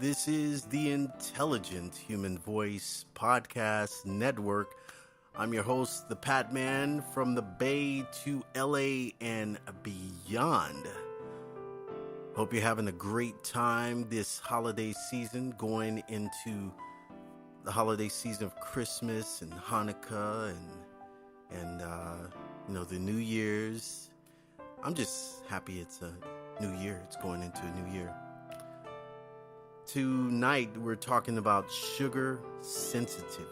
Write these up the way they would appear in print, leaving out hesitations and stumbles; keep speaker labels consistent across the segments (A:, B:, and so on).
A: This is the Intelligent Human Voice Podcast Network. I'm your host, the PatMan, from the Bay to LA and beyond. Hope you're having a great time this holiday season, going into the holiday season of Christmas and Hanukkah and the New Year's. I'm just happy it's a new year. It's going into a new year. Tonight we're talking about sugar sensitivity.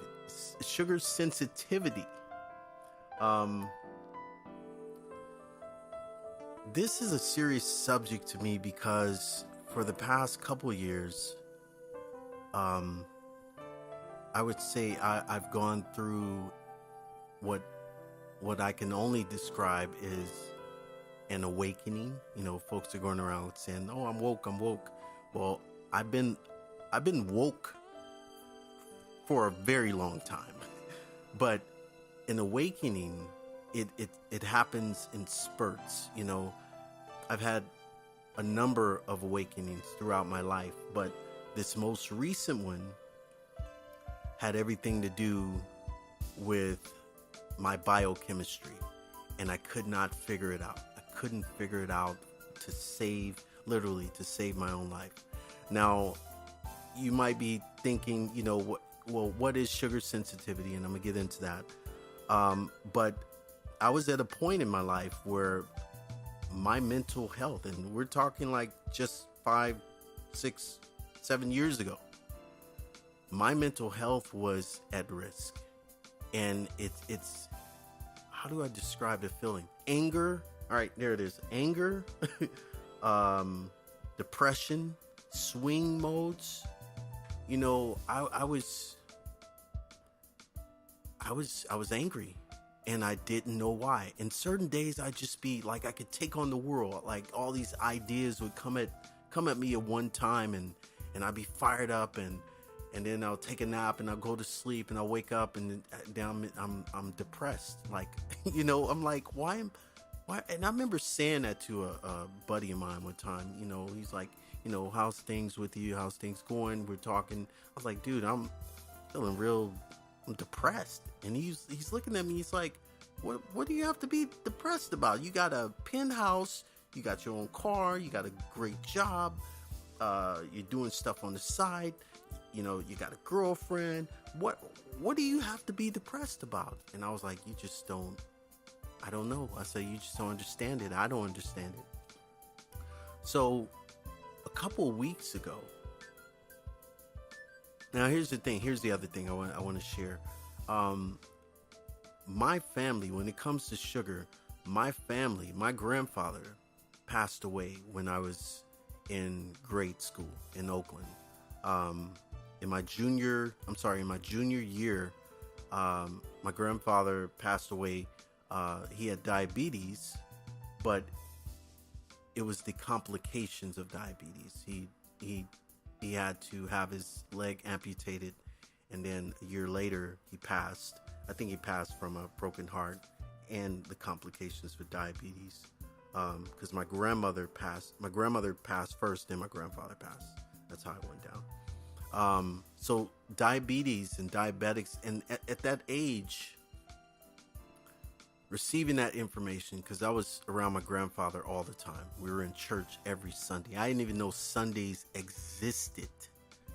A: This is a serious subject to me because for the past couple years, I would say I've gone through what I can only describe is an awakening. You know, folks are going around saying, "Oh, I'm woke." Well, I've been woke for a very long time, but an awakening, it happens in spurts. You know, I've had a number of awakenings throughout my life, but this most recent one had everything to do with my biochemistry, and I could not figure it out. I couldn't figure it out to save my own life. Now, you might be thinking, what is sugar sensitivity? And I'm going to get into that. But I was at a point in my life where my mental health, and we're talking like just 5, 6, 7 years ago, my mental health was at risk. And it's how do I describe the feeling? Anger. All right, there it is. Anger, depression, swing modes. I was angry, and I didn't know why. And certain days I'd just be like, I could take on the world. Like all these ideas would come at me at one time, and I'd be fired up, and then I'll take a nap, and I'll go to sleep, and I'll wake up, and then I'm depressed. Like, I'm like, why? And I remember saying that to a buddy of mine one time. He's like, how's things with you? How's things going? We're talking. I was like, dude, I'm feeling I'm depressed. And he's looking at me. He's like, what do you have to be depressed about? You got a penthouse. You got your own car. You got a great job. You're doing stuff on the side. You got a girlfriend. What do you have to be depressed about? And I was like, I don't know. I said, you just don't understand it. I don't understand it. So a couple of weeks ago, now here's the thing. Here's the other thing I want to share. My family, when it comes to sugar, my grandfather passed away when I was in grade school in Oakland. In my junior year, my grandfather passed away. He had diabetes, but it was the complications of diabetes. He had to have his leg amputated, and then a year later he passed. I think he passed from a broken heart and the complications with diabetes. Because my grandmother passed first, then my grandfather passed. That's how it went down. So diabetes and diabetics, and at that age, receiving that information, because I was around my grandfather all the time. We were in church every Sunday. I didn't even know Sundays existed.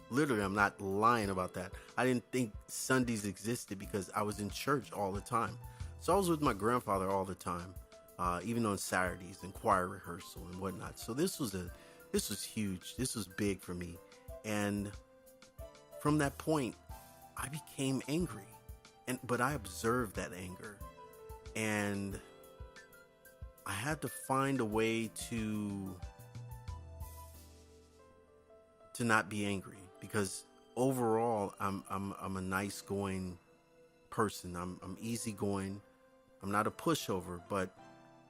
A: Literally, I'm not lying about that. I didn't think Sundays existed because I was in church all the time. So I was with my grandfather all the time, even on Saturdays and choir rehearsal and whatnot. So this was huge. This was big for me. And from that point, I became angry. But I observed that anger. And I had to find a way to not be angry, because overall I'm a nice going person. I'm easygoing. I'm not a pushover, but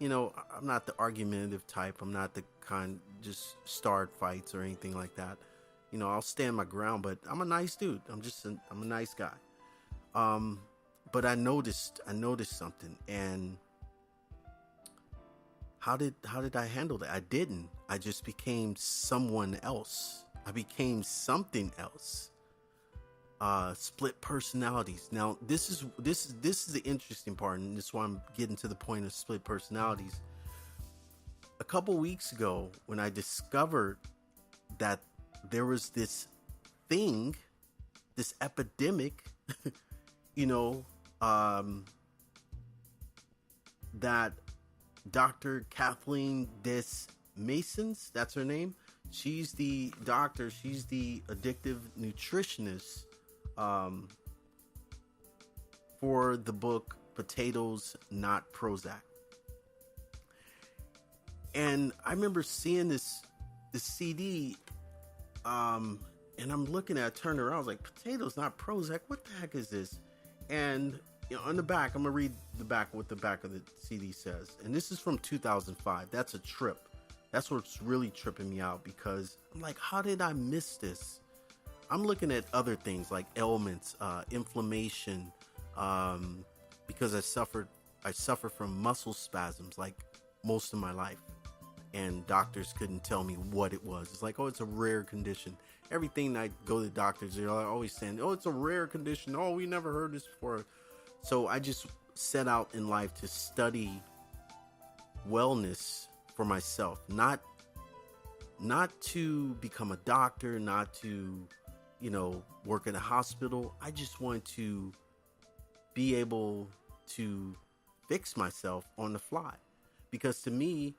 A: I'm not the argumentative type. I'm not the kind just start fights or anything like that. I'll stand my ground, but I'm a nice dude. I'm a nice guy. But I noticed something, and how did I handle that? I didn't. I just became someone else. I became something else. Split personalities. Now, this is the interesting part, and this is why I'm getting to the point of split personalities. A couple weeks ago, when I discovered that there was this thing, this epidemic, you know, that Dr. Kathleen Des Masons, that's her name. She's the doctor. She's the addictive nutritionist for the book Potatoes Not Prozac. And I remember seeing this CD, and I'm looking at it, turning around, I was like, Potatoes Not Prozac? What the heck is this? And on the back, I'm going to read the back, what the back of the CD says. And this is from 2005. That's a trip. That's what's really tripping me out, because I'm like, how did I miss this? I'm looking at other things like ailments, inflammation, because I suffer from muscle spasms like most of my life, and doctors couldn't tell me what it was. It's like, oh, it's a rare condition. Everything I go to doctors, they're always saying, oh, it's a rare condition. Oh, we never heard this before. So I just set out in life to study wellness for myself, not to become a doctor, not to, work in a hospital. I just want to be able to fix myself on the fly, because to me,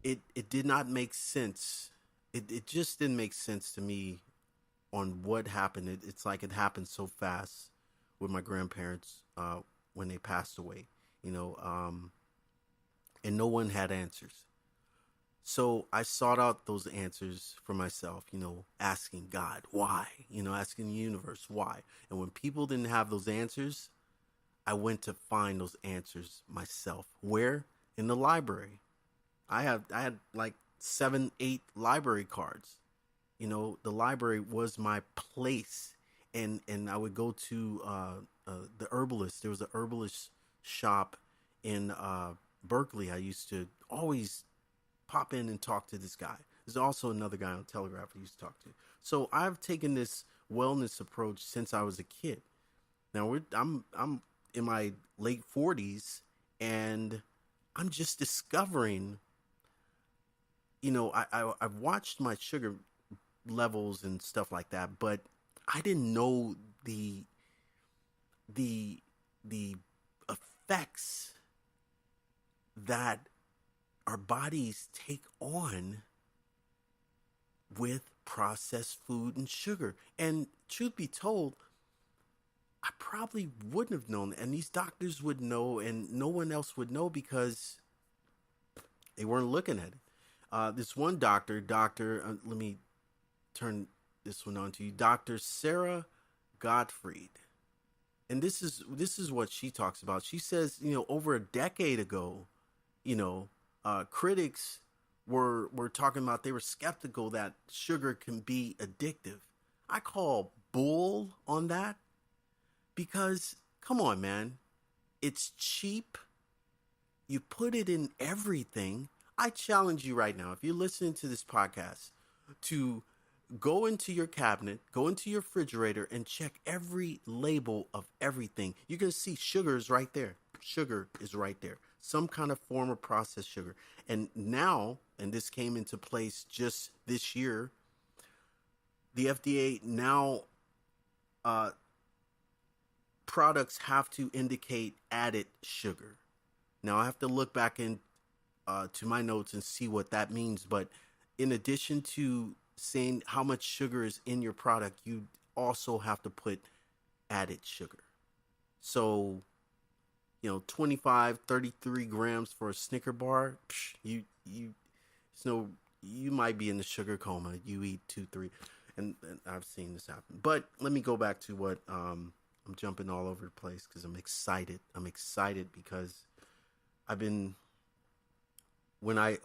A: it did not make sense. It just didn't make sense to me on what happened. It's like it happened so fast with my grandparents when they passed away, and no one had answers. So I sought out those answers for myself, asking God, why? Asking the universe, why? And when people didn't have those answers, I went to find those answers myself. Where? In the library. I had like 7-8 library cards. The library was my place. And I would go to the herbalist. There was a herbalist shop in Berkeley. I used to always pop in and talk to this guy. There's also another guy on Telegraph I used to talk to. So I've taken this wellness approach since I was a kid. Now I'm in my late 40s, and I'm just discovering. I've watched my sugar levels and stuff like that, but I didn't know the effects that our bodies take on with processed food and sugar. And truth be told, I probably wouldn't have known, and these doctors would know, and no one else would know, because they weren't looking at it. This one doctor, let me turn this one on to you, Dr. Sarah Gottfried. And this is what she talks about. She says, over a decade ago, critics were talking about, they were skeptical that sugar can be addictive. I call bull on that, because come on, man, it's cheap. You put it in everything. I challenge you right now, if you're listening to this podcast, to go into your cabinet, go into your refrigerator, and check every label of everything. You're going to see sugar is right there. Sugar is right there. Some kind of form of processed sugar. And now, and this came into place just this year, the FDA now, products have to indicate added sugar. Now I have to look back in to my notes and see what that means. But in addition to saying how much sugar is in your product, you also have to put added sugar. So, 25, 33 grams for a Snicker bar, you might be in the sugar coma. You eat 2-3, and I've seen this happen. But let me go back to what I'm jumping all over the place because I'm excited. I'm excited because I've been, when I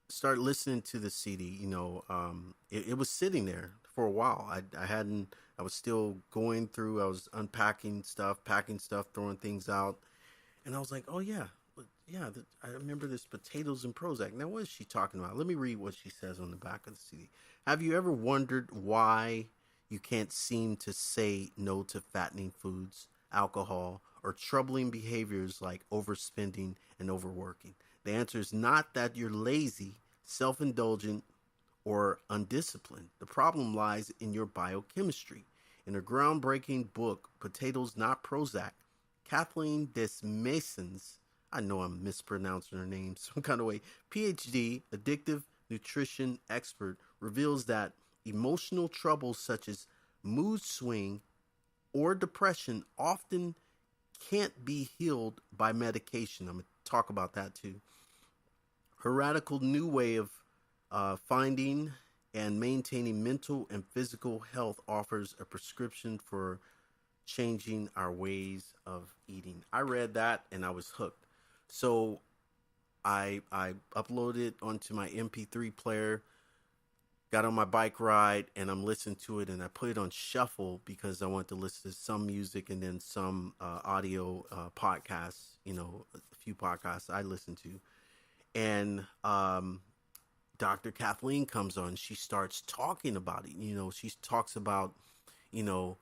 A: started listening to the CD, it was sitting there for a while. I was still going through, I was unpacking stuff, packing stuff, throwing things out. And I was like, oh yeah, yeah, I remember this potatoes and Prozac. Now, what is she talking about? Let me read what she says on the back of the CD. Have you ever wondered why you can't seem to say no to fattening foods, alcohol, or troubling behaviors like overspending and overworking? The answer is not that you're lazy, self indulgent, or undisciplined. The problem lies in your biochemistry. In her groundbreaking book, Potatoes Not Prozac, Kathleen Desmasons, I know I'm mispronouncing her name some kind of way, PhD, addictive nutrition expert, reveals that emotional troubles such as mood swing or depression often can't be healed by medication. I'm going to talk about that too. Her radical new way of finding and maintaining mental and physical health offers a prescription for changing our ways of eating. I read that and I was hooked. So I uploaded it onto my MP3 player, got on my bike ride, and I'm listening to it. And I put it on shuffle because I want to listen to some music and then some audio podcasts. You know, a few podcasts I listen to, and Dr. Kathleen comes on. She starts talking about it. You know, she talks about, you know,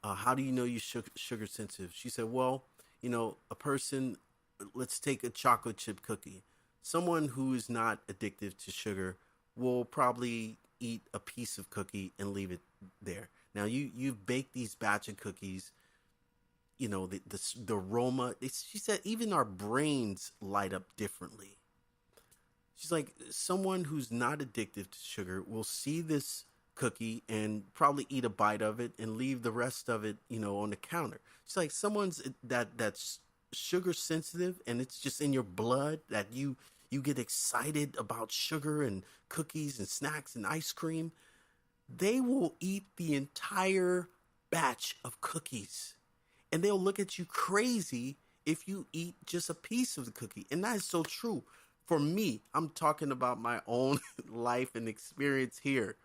A: how do you know you're sugar sensitive? She said, well, you know, a person, let's take a chocolate chip cookie. Someone who is not addicted to sugar will probably eat a piece of cookie and leave it there. Now you've baked these batch of cookies, you know, the aroma. She said even our brains light up differently. She's like, someone who's not addicted to sugar will see this cookie and probably eat a bite of it and leave the rest of it, you know, on the counter. She's like, someone's that's sugar sensitive and it's just in your blood that you get excited about sugar and cookies and snacks and ice cream. They will eat the entire batch of cookies and they'll look at you crazy if you eat just a piece of the cookie. And that is so true. For me, I'm talking about my own life and experience here.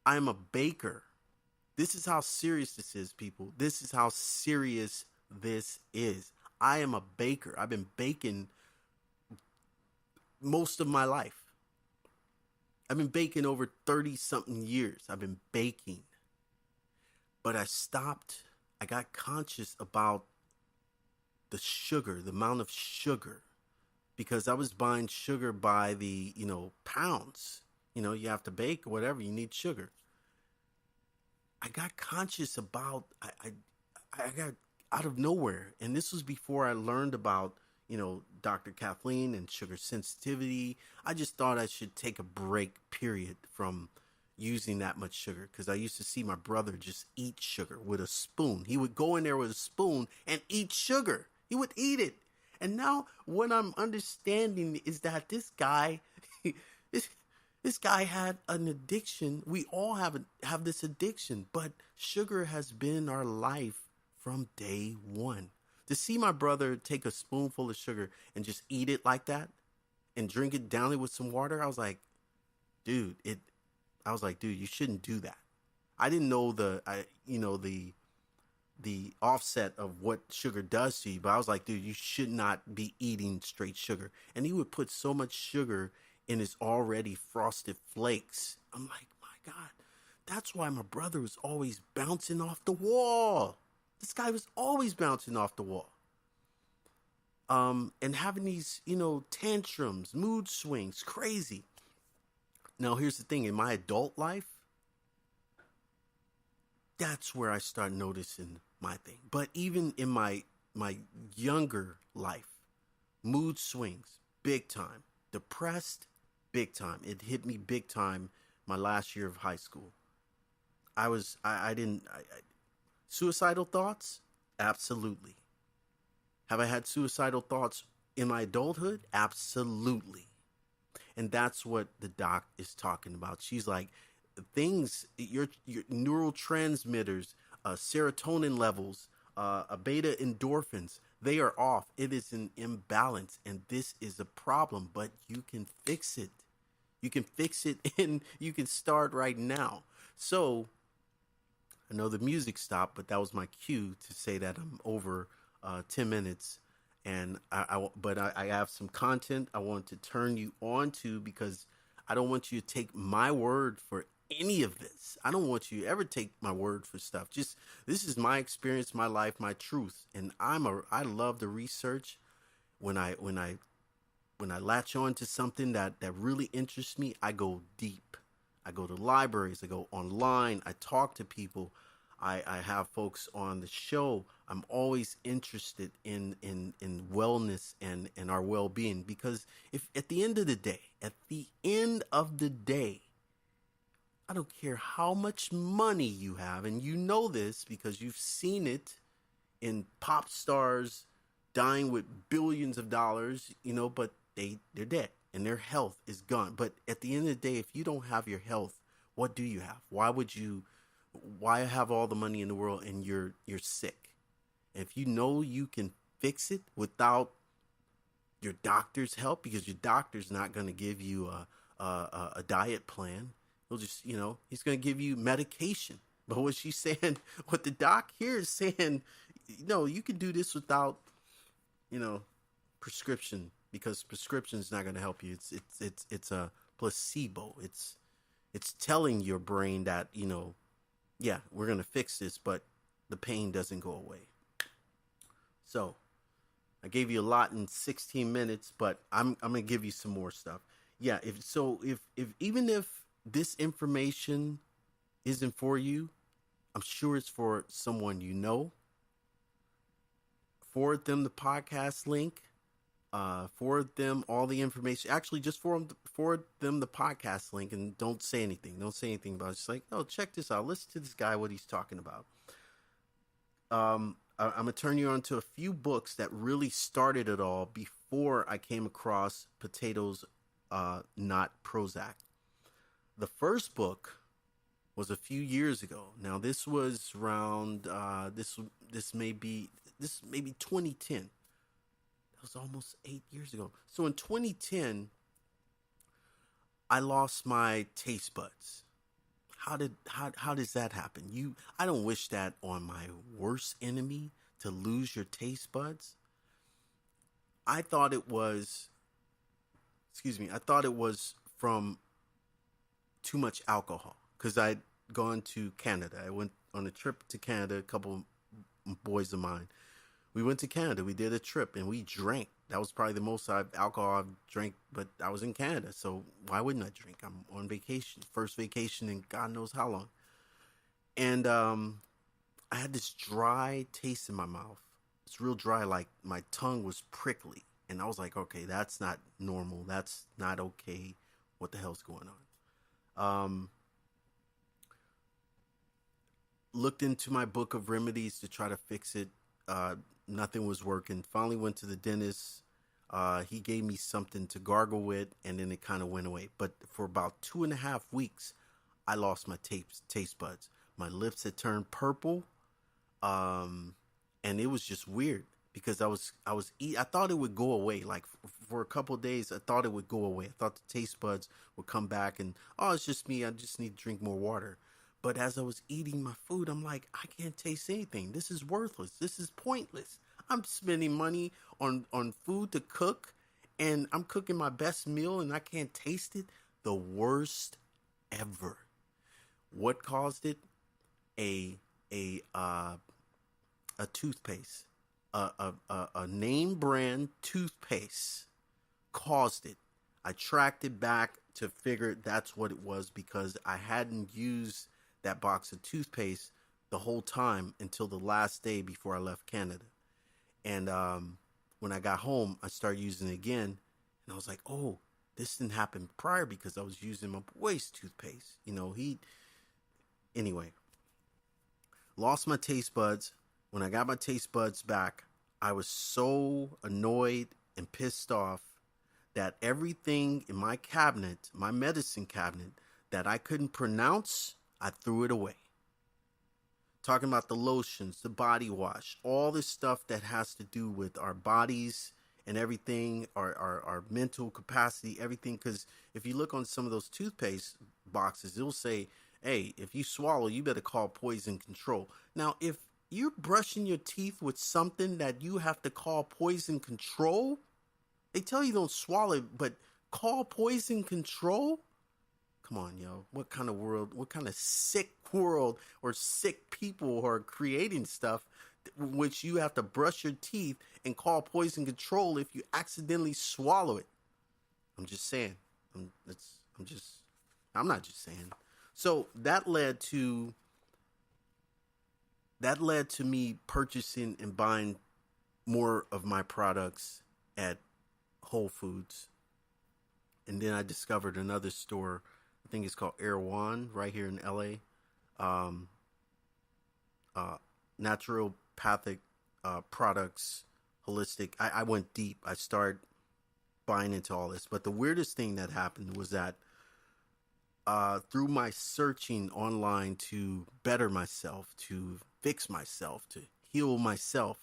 A: I'm a baker. This is how serious this is, people. This is how serious this is. I am a baker. I've been baking most of my life. I've been baking over 30 something years. I've been baking. But I stopped. I got conscious about the sugar, the amount of sugar, because I was buying sugar by the, you know, pounds. You know, you have to bake or whatever, you need sugar. I got conscious about, I got out of nowhere. And this was before I learned about, you know, Dr. Kathleen and sugar sensitivity. I just thought I should take a break, period, from using that much sugar. Because I used to see my brother just eat sugar with a spoon. He would go in there with a spoon and eat sugar. He would eat it. And now what I'm understanding is that this guy, this guy had an addiction. We all have this addiction, but sugar has been our life from day one. To see my brother take a spoonful of sugar and just eat it like that and drink it down it with some water, I was like, dude, you shouldn't do that. I didn't know the offset of what sugar does to you, but I was like, dude, you should not be eating straight sugar. And he would put so much sugar in his already frosted flakes. I'm like, my God, that's why my brother was always bouncing off the wall. This guy was always bouncing off the wall. And having these, you know, tantrums, mood swings, crazy. Now, here's the thing. In my adult life, that's where I start noticing my thing. But even in my younger life, mood swings, big time. Depressed, big time. It hit me big time my last year of high school. Suicidal thoughts? Absolutely. Have I had suicidal thoughts in my adulthood? Absolutely. And that's what the doc is talking about. She's like, things, your neurotransmitters, serotonin levels, beta endorphins, they are off. It is an imbalance, and this is a problem, but you can fix it. You can fix it, and you can start right now. So I know the music stopped, but that was my cue to say that I'm over 10 minutes. And I have some content I want to turn you on to, because I don't want you to take my word for any of this. I don't want you to ever take my word for stuff. Just, this is my experience, my life, my truth, and I love the research. When I latch on to something that really interests me, I go deep. I go to libraries, I go online, I talk to people, I have folks on the show. I'm always interested in wellness and our well-being, because if at the end of the day, I don't care how much money you have, and you know this because you've seen it in pop stars dying with billions of dollars, but they're dead and their health is gone. But at the end of the day, if you don't have your health, what do you have? Why have all the money in the world and you're sick? If you know you can fix it without your doctor's help, because your doctor's not going to give you a diet plan. He'll just, he's going to give you medication. But what she's saying, what the doc here is saying, no, you can do this without, prescription, because prescription is not going to help you. It's a placebo. It's telling your brain that, yeah, we're going to fix this, but the pain doesn't go away. So I gave you a lot in 16 minutes, but I'm going to give you some more stuff. Yeah. If even if this information isn't for you, I'm sure it's for someone you know. Forward them the podcast link. Forward them all the information. Actually, just forward them the podcast link, and don't say anything. Don't say anything about it. Just like, oh, check this out. Listen to this guy, what he's talking about. I'm going to turn you on to a few books that really started it all before I came across Potatoes, Not Prozac. The first book was a few years ago. Now, this was around, this may be 2010. That was almost 8 years ago. So in 2010, I lost my taste buds. How does that happen? I don't wish that on my worst enemy, to lose your taste buds. I thought it was from too much alcohol, because I'd gone to Canada. I went on a trip to Canada, a couple of boys of mine. We went to Canada. We did a trip and we drank. That was probably the most alcohol I've drank, but I was in Canada, so why wouldn't I drink? I'm on vacation, first vacation in God knows how long. And I had this dry taste in my mouth. It's real dry, like my tongue was prickly. And I was like, okay, that's not normal. That's not okay. What the hell's going on? Looked into my book of remedies to try to fix it. Nothing was working. Finally went to the dentist. He gave me something to gargle with, and then it kind of went away. But for about 2.5 weeks, I lost my taste buds. My lips had turned purple, and it was just weird, because I thought it would go away. Like for a couple of days, I thought it would go away. I thought the taste buds would come back, and it's just me. I just need to drink more water. But as I was eating my food, I'm like, I can't taste anything. This is worthless. This is pointless. I'm spending money on food to cook, and I'm cooking my best meal, and I can't taste it. The worst ever. What caused it? A toothpaste. A name brand toothpaste caused it. I tracked it back to figure that's what it was, because I hadn't used that box of toothpaste the whole time until the last day before I left Canada. And when I got home, I started using it again, and I was like, oh, this didn't happen prior, because I was using my boy's toothpaste. Anyway, lost my taste buds. When I got my taste buds back, I was so annoyed and pissed off that everything in my cabinet, my medicine cabinet, that I couldn't pronounce, I threw it away. Talking about the lotions, the body wash, all this stuff that has to do with our bodies and everything, our mental capacity, everything. Because if you look on some of those toothpaste boxes, it'll say, hey, if you swallow, you better call poison control. Now, if you're brushing your teeth with something that you have to call poison control. They tell you don't swallow it, but call poison control? Come on, yo. What kind of world, what kind of sick world or sick people are creating stuff which you have to brush your teeth and call poison control if you accidentally swallow it? I'm just saying. I'm not just saying. So that led to me purchasing and buying more of my products at Whole Foods. And then I discovered another store, I think it's called Erewhon, right here in LA. Naturopathic products, holistic. I went deep. I started buying into all this. But the weirdest thing that happened was that through my searching online to better myself, to fix myself, to heal myself,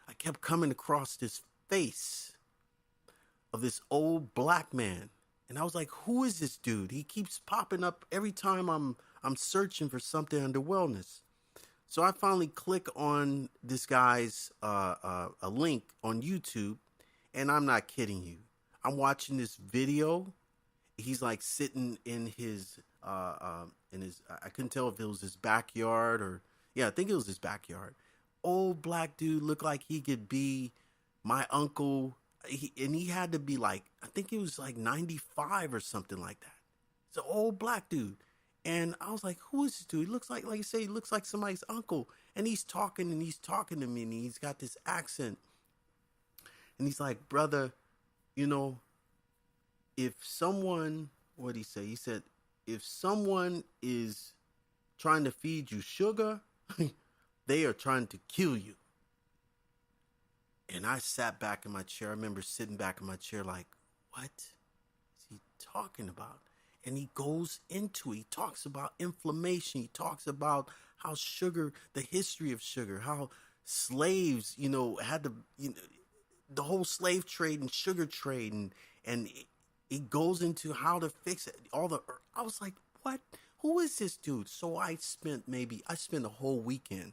A: I kept coming across this face of this old black man. And I was like, who is this dude? He keeps popping up every time I'm searching for something under wellness. So I finally click on this guy's a link on YouTube, and I'm not kidding you. I'm watching this video. He's like sitting in his I couldn't tell if it was his backyard or, yeah, I think it was his backyard. Old black dude, looked like he could be my uncle. He had to be like, I think he was like 95 or something like that. It's an old black dude. And I was like, who is this dude? He looks like you say, he looks like somebody's uncle. And he's talking to me, and he's got this accent. And he's like, brother, you know, if someone, what'd he say? He said, if someone is trying to feed you sugar, they are trying to kill you. And I sat back in my chair. I remember sitting back in my chair like, what is he talking about? And he goes into it. He talks about inflammation. He talks about how sugar, the history of sugar, how slaves, had to, the whole slave trade and sugar trade. And he goes into how to fix it. I was like, what? Who is this dude? So I spent a whole weekend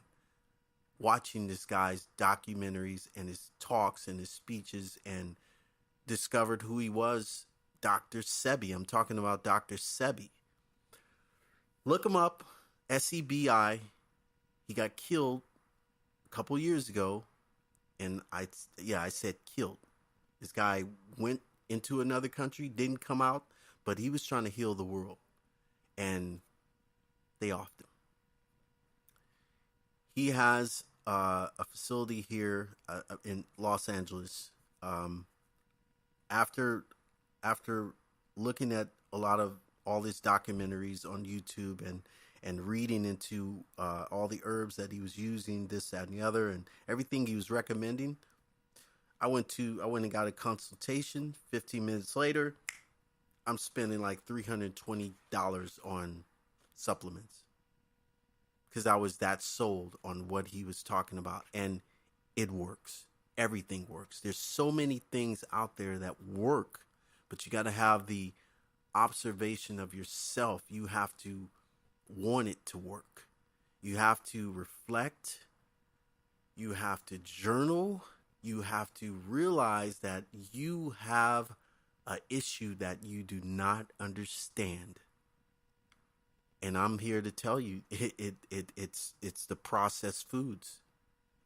A: watching this guy's documentaries and his talks and his speeches, and discovered who he was. Dr. Sebi. I'm talking about Dr. Sebi. Look him up. Sebi. He got killed a couple years ago. And I said killed. This guy went into another country, didn't come out, but he was trying to heal the world. And they offed him. He has a facility here in Los Angeles. After looking at all these documentaries on YouTube and reading into all the herbs that he was using, this, that, and the other, and everything he was recommending, I went and got a consultation. 15 minutes later, I'm spending like $320 on supplements because I was that sold on what he was talking about. And it works. Everything works. There's so many things out there that work, but you got to have the observation of yourself. You have to want it to work. You have to reflect. You have to journal. You have to realize that you have an issue that you do not understand. And I'm here to tell you, it's the processed foods.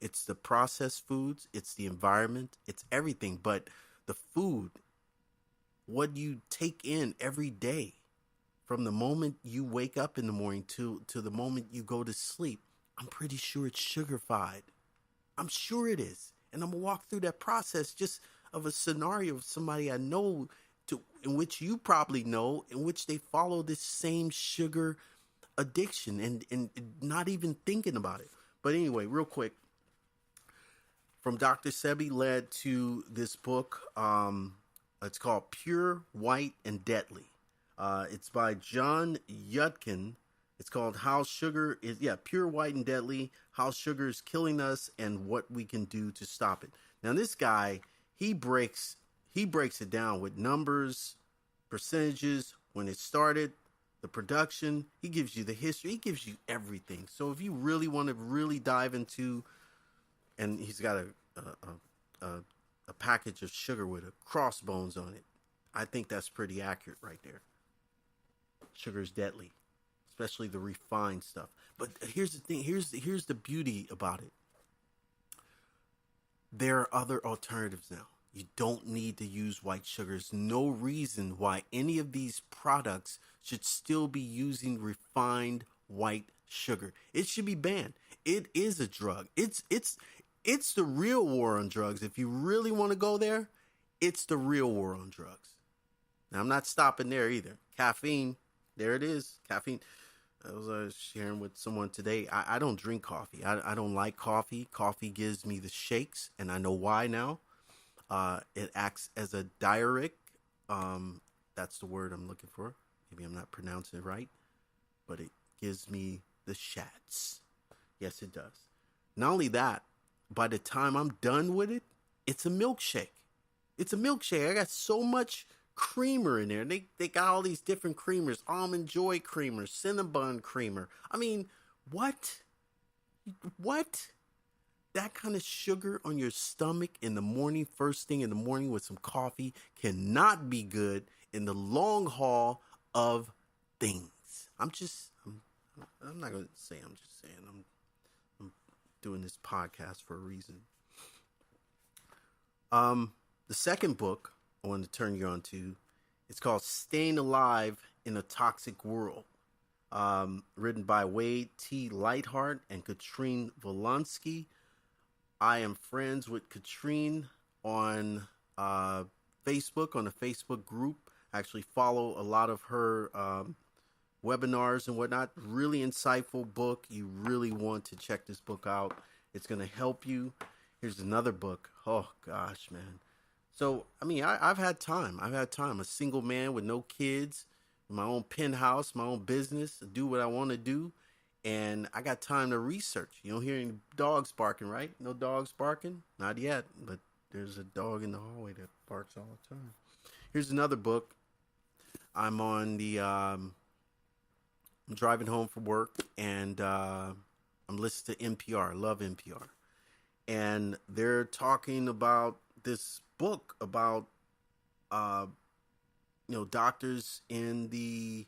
A: It's the processed foods. It's the environment. It's everything. But the food, what you take in every day, from the moment you wake up in the morning to the moment you go to sleep, I'm pretty sure it's sugar-fied. I'm sure it is. And I'm going to walk through that process just of a scenario of somebody I know, in which you probably know, in which they follow this same sugar addiction and not even thinking about it. But anyway, real quick, from Dr. Sebi led to this book. It's called Pure, White, and Deadly. It's by John Yudkin. It's called Pure, White, and Deadly, How Sugar is Killing Us and What We Can Do to Stop It. Now, this guy, he breaks it down with numbers, percentages, when it started, the production. He gives you the history. He gives you everything. So if you really want to really dive into, and he's got a package of sugar with a crossbones on it. I think that's pretty accurate right there. Sugar is deadly, especially the refined stuff. But here's the thing. Here's the beauty about it. There are other alternatives now. You don't need to use white sugar. There's no reason why any of these products should still be using refined white sugar. It should be banned. It is a drug. It's the real war on drugs. If you really want to go there, it's the real war on drugs. Now, I'm not stopping there either. Caffeine, there it is. Caffeine. I was sharing with someone today. I don't drink coffee. I don't like coffee. Coffee gives me the shakes, and I know why now. It acts as a diuretic. That's the word I'm looking for. Maybe I'm not pronouncing it right, but it gives me the shats. Yes, it does. Not only that, by the time I'm done with it, it's a milkshake. It's a milkshake. I got so much creamer in there. They got all these different creamers. Almond Joy creamer, Cinnabon creamer. I mean, what? That kind of sugar on your stomach in the morning, first thing in the morning with some coffee, cannot be good in the long haul of things. I'm not going to say, I'm just saying, I'm doing this podcast for a reason. The second book I want to turn you on to, it's called Stayin Alive in a Toxic World. Written by Wade T. Lightheart and Katrine Volonsky. I am friends with Katrine on Facebook, on a Facebook group. I actually follow a lot of her webinars and whatnot. Really insightful book. You really want to check this book out. It's going to help you. Here's another book. Oh, gosh, man. So, I mean, I've had time. I'm a single man with no kids, my own penthouse, my own business, do what I want to do. And I got time to research. You don't hear any dogs barking, right? No dogs barking? Not yet, but there's a dog in the hallway that barks all the time. Here's another book. I'm on the, I'm driving home from work, and I'm listening to NPR. I love NPR. And they're talking about this book about, doctors in the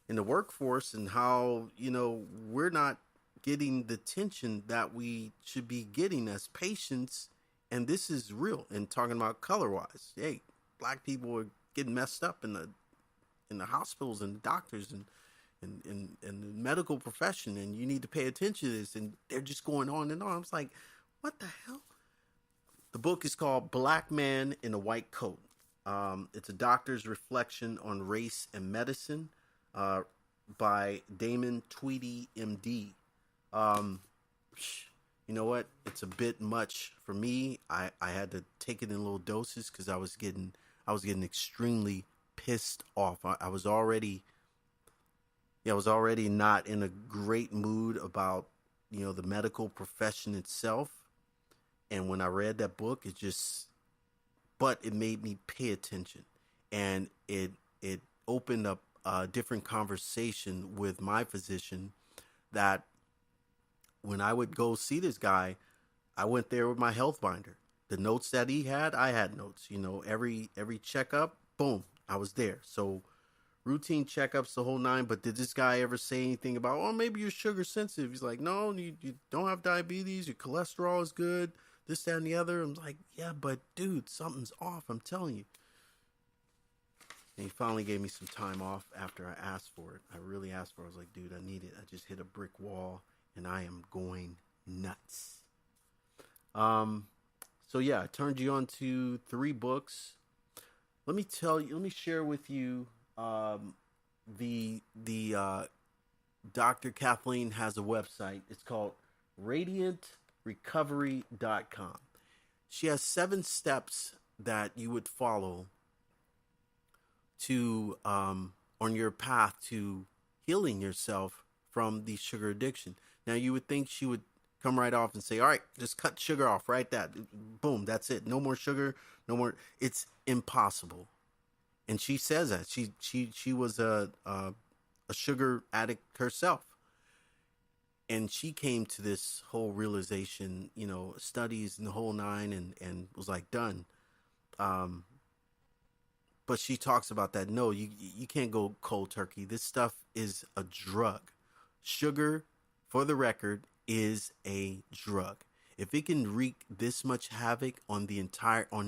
A: workforce and how, we're not getting the attention that we should be getting as patients. And this is real. And talking about color-wise, hey, black people are getting messed up in the hospitals and the doctors and the medical profession, and you need to pay attention to this. And they're just going on and on. I was like, what the hell? The book is called Black Man in a White Coat. It's a doctor's reflection on race and medicine by Damon Tweedy, MD. You know what? It's a bit much for me. I had to take it in little doses because I was getting extremely pissed off. I was already not in a great mood about, the medical profession itself. And when I read that book, but it made me pay attention, and it opened up a different conversation with my physician, that when I would go see this guy, I went there with my health binder. The notes that he had, I had notes. Every checkup, boom, I was there. So routine checkups, the whole nine. But did this guy ever say anything about, oh, maybe you're sugar sensitive? He's like, no, you don't have diabetes. Your cholesterol is good. This, that, and the other. I'm like, yeah, but dude, something's off. I'm telling you. And he finally gave me some time off after I asked for it. I really asked for it. I was like, dude, I need it. I just hit a brick wall and I am going nuts. So yeah, I turned you on to 3 books. Let me share with you, the Dr. Kathleen has a website. It's called RadiantRecovery.com. She has 7 steps that you would follow to on your path to healing yourself from the sugar addiction. Now, you would think she would come right off and say, all right, just cut sugar off, right? Boom, that's it. No more sugar, no more. It's impossible. And she says that she was a a sugar addict herself. And she came to this whole realization, studies and the whole nine, and was like, done. Um, but she talks about that. No, you can't go cold turkey. This stuff is a drug. Sugar, for the record, is a drug. If it can wreak this much havoc on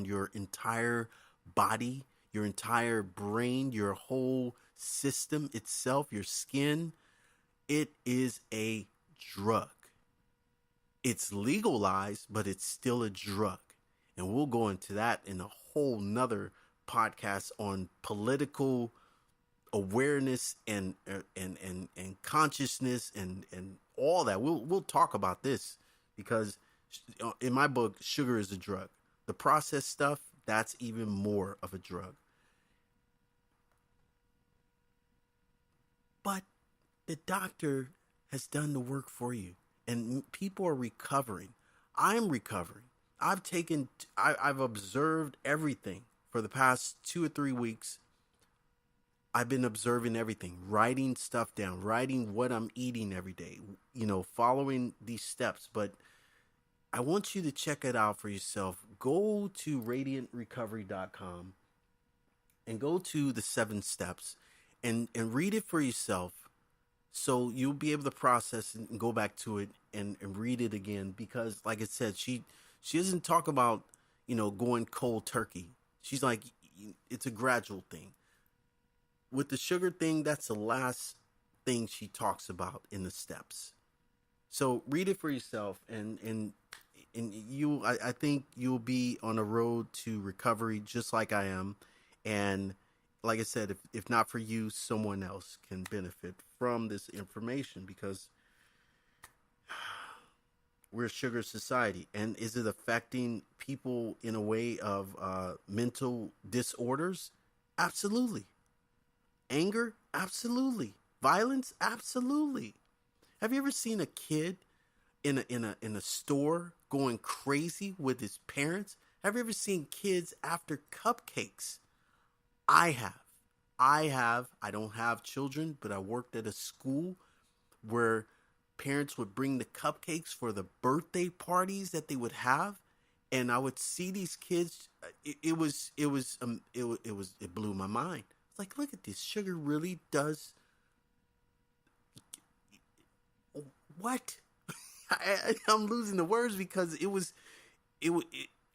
A: your entire body, your entire brain, your whole system itself, your skin, it is a drug. It's legalized, but it's still a drug. And we'll go into that in a whole nother podcast on political awareness and consciousness and all that. We'll talk about this because in my book, sugar is a drug. The processed stuff, that's even more of a drug. But the doctor has done the work for you, and people are recovering. I'm recovering. I've observed everything for the past 2 or 3 weeks. I've been observing everything, writing stuff down, writing what I'm eating every day, following these steps. But I want you to check it out for yourself. Go to radiantrecovery.com and go to the 7 steps and read it for yourself. So you'll be able to process and go back to it and read it again. Because like I said, she doesn't talk about, going cold turkey. She's like, it's a gradual thing. With the sugar thing, that's the last thing she talks about in the steps. So read it for yourself, and I think you'll be on a road to recovery just like I am. And like I said, if not for you, someone else can benefit from this information, because we're a sugar society. And is it affecting people in a way of mental disorders? Absolutely. Anger? Absolutely. Violence? Absolutely. Have you ever seen a kid in a store going crazy with his parents? Have you ever seen kids after cupcakes? I have. I don't have children, but I worked at a school where parents would bring the cupcakes for the birthday parties that they would have, and I would see these kids. It blew my mind. It's like, look at this. Sugar really does. What? I'm losing the words because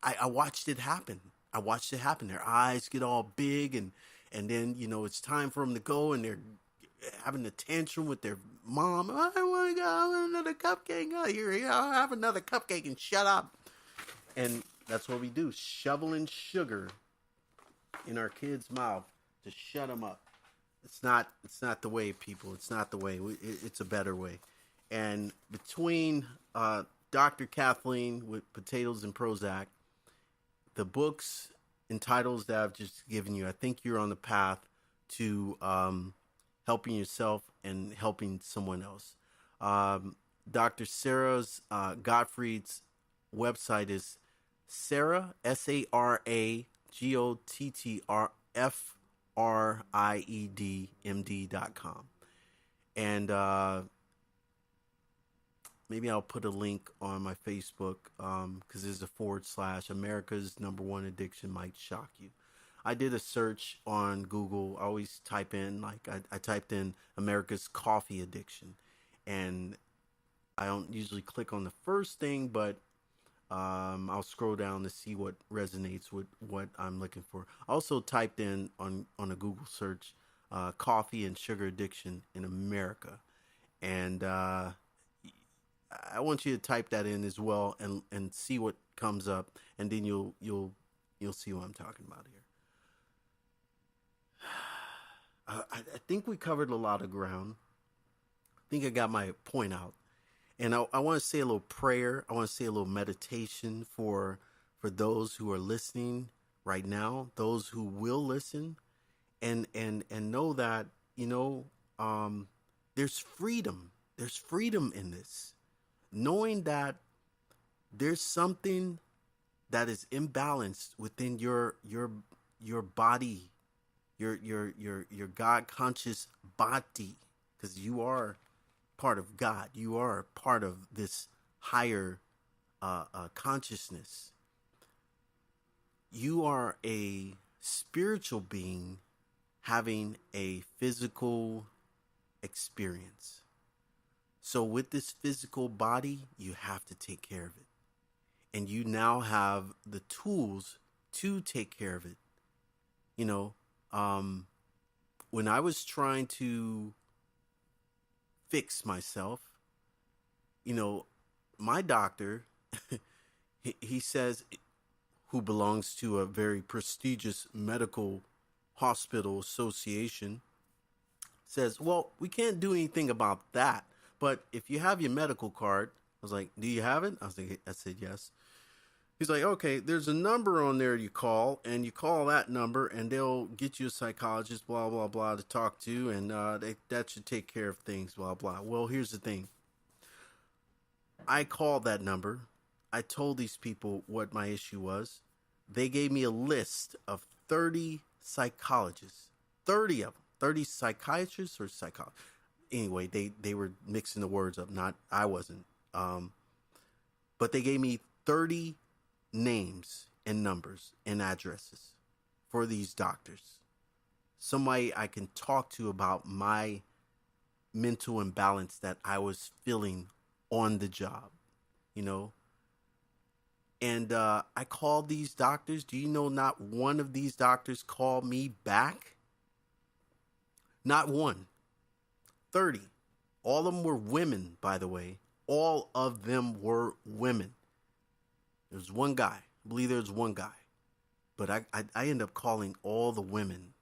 A: I watched it happen. Their eyes get all big, and then it's time for them to go, and they're having a tantrum with their mom. I want to go. I want another cupcake. Oh, here, I'll have another cupcake and shut up. And that's what we do: shoveling sugar in our kids' mouth to shut them up. It's not the way, people. It's not the way. It's a better way. And between Dr. Kathleen with Potatoes and Prozac, the books and titles that I've just given you, I think you're on the path to helping yourself and helping someone else. Dr. Sarah's Gottfried's website is Sarah, SarahGottfriedMD.com. And maybe I'll put a link on my Facebook, because there's a / America's #1 addiction might shock you. I did a search on Google. I always type in, I typed in America's coffee addiction. And I don't usually click on the first thing, but I'll scroll down to see what resonates with what I'm looking for. I also typed in on a Google search, coffee and sugar addiction in America. And I want you to type that in as well and see what comes up, and then you'll see what I'm talking about here. I think we covered a lot of ground. I think I got my point out. And I want to say a little prayer. I want to say a little meditation for those who are listening right now, those who will listen, and know that, there's freedom. There's freedom in this. Knowing that there's something that is imbalanced within your body, your God conscious body, because you are part of God. You are part of this higher consciousness. You are a spiritual being having a physical experience. So with this physical body, you have to take care of it. And you now have the tools to take care of it. You know, when I was trying to fix myself, you know, my doctor, he says, who belongs to a very prestigious medical hospital association, says, well, we can't do anything about that. But if you have your medical card, I was like, do you have it? I said, yes. He's like, okay, there's a number on there you call, and you call that number, and they'll get you a psychologist, blah, blah, blah, to talk to, and that should take care of things, blah, blah. Well, here's the thing. I called that number. I told these people what my issue was. They gave me a list of 30 psychologists, 30 of them, 30 psychiatrists or psychologists. Anyway, they were mixing the words up. I wasn't. But they gave me 30 names and numbers and addresses for these doctors. Somebody I can talk to about my mental imbalance that I was feeling on the job, you know. And I called these doctors. Do you know not one of these doctors called me back? Not one. 30. All of them were women, by the way. All of them were women. There was one guy. I believe there was one guy. But I ended up calling all the women.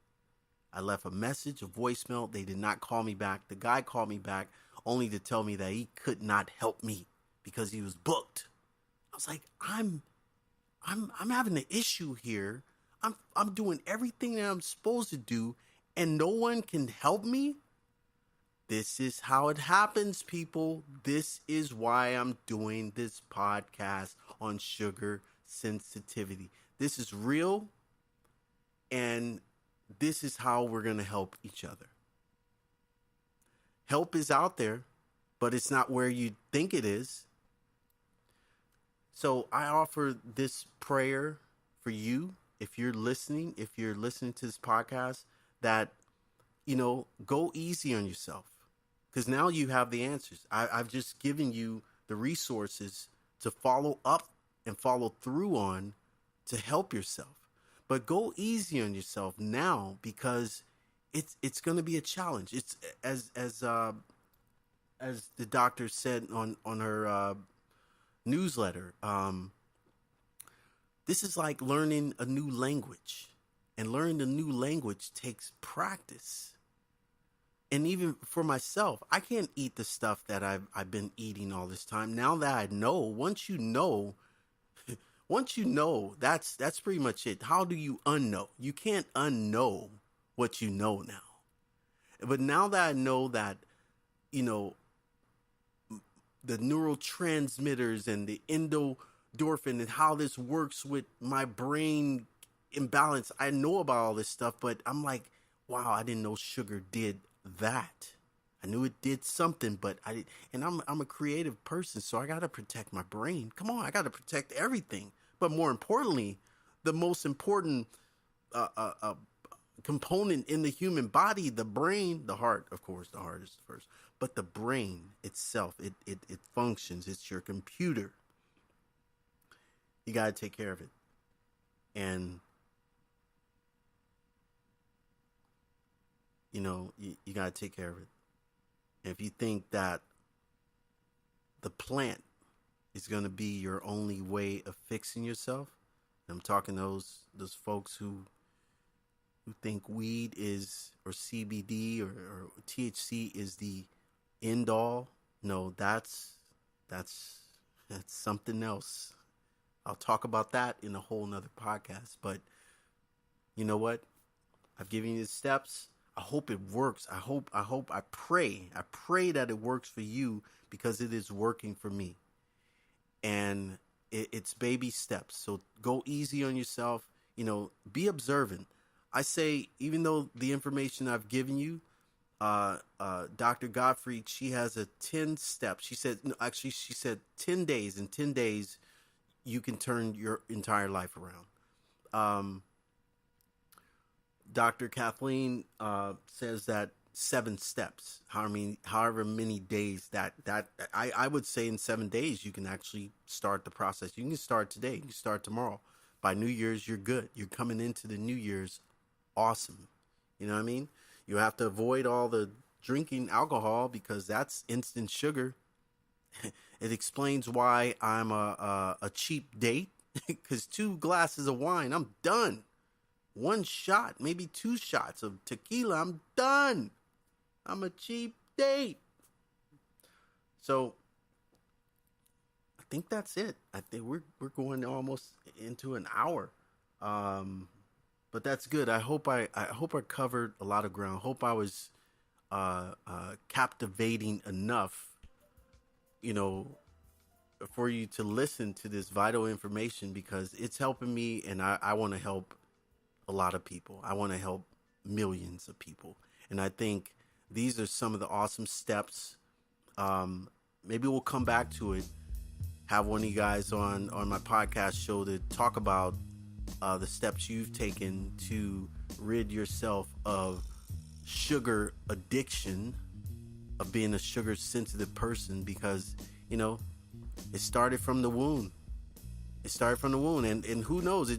A: I left a message, a voicemail. They did not call me back. The guy called me back only to tell me that he could not help me because he was booked. I was like, I'm having an issue here. I'm doing everything that I'm supposed to do, and no one can help me. This is how it happens, people. This is why I'm doing this podcast on sugar sensitivity. This is real, and this is how we're going to help each other. Help is out there, but it's not where you think it is. So I offer this prayer for you, if you're listening to this podcast, that, you know, go easy on yourself. Because now you have the answers. I've just given you the resources to follow up and follow through on to help yourself. But go easy on yourself now, because it's going to be a challenge. It's as the doctor said on her newsletter. This is like learning a new language, and learning a new language takes practice. And even for myself, I can't eat the stuff that I've been eating all this time. Now that I know, once you know, that's pretty much it. How do you unknow? You can't unknow what you know now. But now that I know that, you know, the neurotransmitters and the endorphin and how this works with my brain imbalance, I know about all this stuff, but I'm like, wow, I didn't know sugar did that. I knew it did something, but I did, and I'm a creative person, so I got to protect my brain. Come on, I got to protect everything. But more importantly, the most important component in the human body, the brain, the heart, of course, the heart is first, but the brain itself, it functions. It's your computer. You got to take care of it. And you know, you got to take care of it. And if you think that the plant is going to be your only way of fixing yourself, I'm talking those folks who think weed is, or CBD or THC is the end all. No, that's something else. I'll talk about that in a whole nother podcast. But you know what? I've given you the steps. I hope it works. I pray that it works for you, because it is working for me. And it's baby steps. So go easy on yourself. You know, be observant. I say, even though the information I've given you, Dr. Gottfried, she has a 10 step. She said, no, actually, she said 10 days. In 10 days, you can turn your entire life around. Dr. Kathleen says that 7 steps. However many days that I would say in 7 days you can actually start the process. You can start today. You can start tomorrow. By New Year's, you're good. You're coming into the New Year's awesome. You know what I mean? You have to avoid all the drinking alcohol because that's instant sugar. It explains why I'm a cheap date because 2 glasses of wine, I'm done. 1 shot, maybe 2 shots of tequila, I'm done. I'm a cheap date. So I think that's it. I think we're going almost into an hour. But that's good. I hope I covered a lot of ground. Hope I was captivating enough, for you to listen to this vital information because it's helping me, and I want to help a lot of people. I want to help millions of people, and I think these are some of the awesome steps. Maybe we'll come back to it. Have one of you guys on my podcast show to talk about the steps you've taken to rid yourself of sugar addiction, of being a sugar sensitive person, because it started from the womb. And who knows,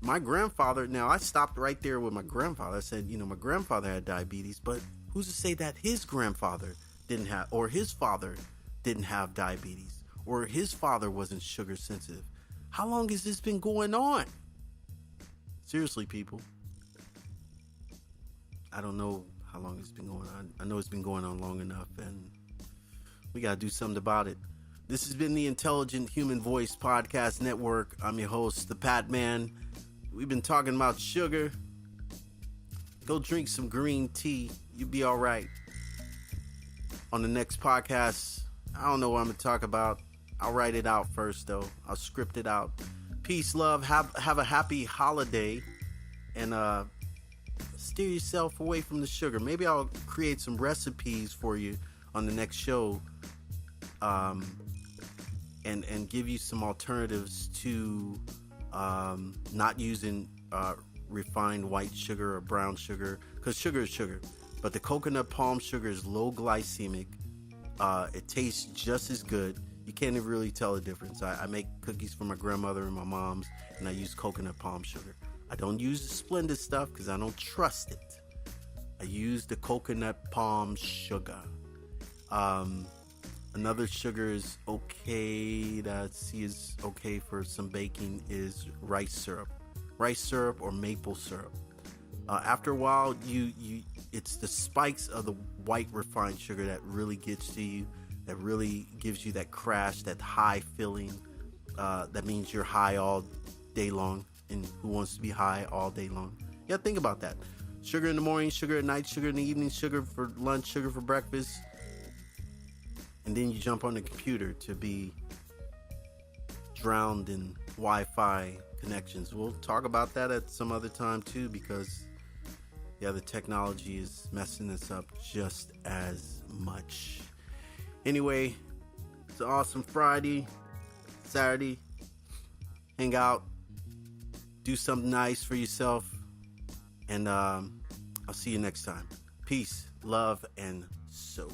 A: my grandfather, now I stopped right there with my grandfather. I said, my grandfather had diabetes, but who's to say that his grandfather didn't have, or his father didn't have diabetes, or his father wasn't sugar sensitive? How long has this been going on? Seriously, people. I don't know how long it's been going on. I know it's been going on long enough, and we got to do something about it. This has been the Intelligent Human Voice Podcast Network. I'm your host, the PatMan. We've been talking about sugar. Go drink some green tea. You'll be all right. On the next podcast, I don't know what I'm going to talk about. I'll write it out first, though. I'll script it out. Peace, love. Have a happy holiday. And steer yourself away from the sugar. Maybe I'll create some recipes for you on the next show. And give you some alternatives to not using refined white sugar or brown sugar, because sugar is sugar. But the coconut palm sugar is low glycemic. It tastes just as good. You can't even really tell the difference. I make cookies for my grandmother and my mom's, and I use coconut palm sugar. I don't use the Splendid stuff because I don't trust it. I use the coconut palm sugar. Another sugar is okay that is okay for some baking is rice syrup or maple syrup. After a while, it's the spikes of the white refined sugar that really gets to you, that really gives you that crash, that high feeling. That means you're high all day long, and who wants to be high all day long? Yeah, think about that. Sugar in the morning, sugar at night, sugar in the evening, sugar for lunch, sugar for breakfast. And then you jump on the computer to be drowned in Wi-Fi connections. We'll talk about that at some other time too, because the technology is messing us up just as much. Anyway, it's an awesome Friday, Saturday. Hang out, do something nice for yourself, and I'll see you next time. Peace, love, and soul.